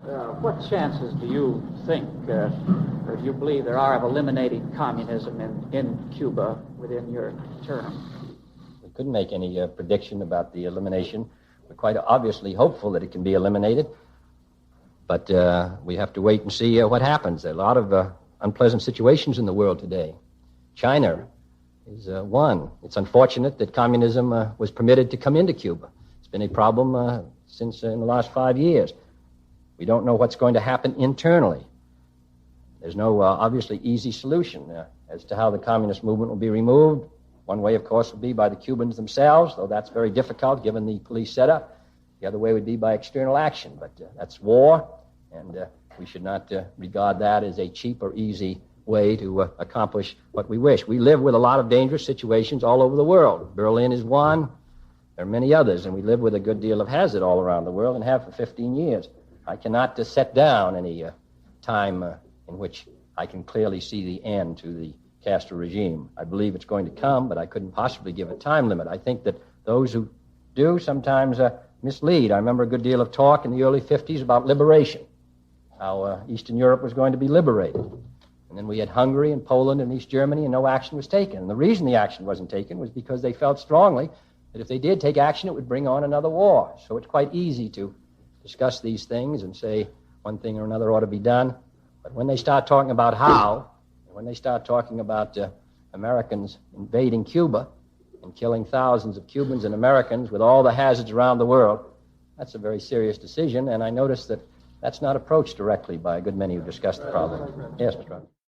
What chances do you think, or do you believe there are of eliminating communism in Cuba within your term? We couldn't make any prediction about the elimination. We're quite obviously hopeful that it can be eliminated, but we have to wait and see what happens. There are a lot of unpleasant situations in the world today. China is one. It's unfortunate that communism was permitted to come into Cuba. It's been a problem since in the last 5 years. We don't know what's going to happen internally. There's no obviously easy solution as to how the communist movement will be removed. One way, of course, would be by the Cubans themselves, though that's very difficult given the police setup. The other way would be by external action, but that's war, and we should not regard that as a cheap or easy way to accomplish what we wish. We live with a lot of dangerous situations all over the world. Berlin is one. There are many others, and we live with a good deal of hazard all around the world and have for 15 years. I cannot set down any time in which I can clearly see the end to the Castro regime. I believe it's going to come, but I couldn't possibly give a time limit. I think that those who do sometimes mislead. I remember a good deal of talk in the early 50s about liberation, how Eastern Europe was going to be liberated. And then we had Hungary and Poland and East Germany, and no action was taken. And the reason the action wasn't taken was because they felt strongly that if they did take action, it would bring on another war. So it's quite easy to discuss these things and say one thing or another ought to be done. But when they start talking about how, and when they start talking about Americans invading Cuba and killing thousands of Cubans and Americans with all the hazards around the world, that's a very serious decision, and I notice that that's not approached directly by a good many who discuss the problem. Yes, Mr. Robert.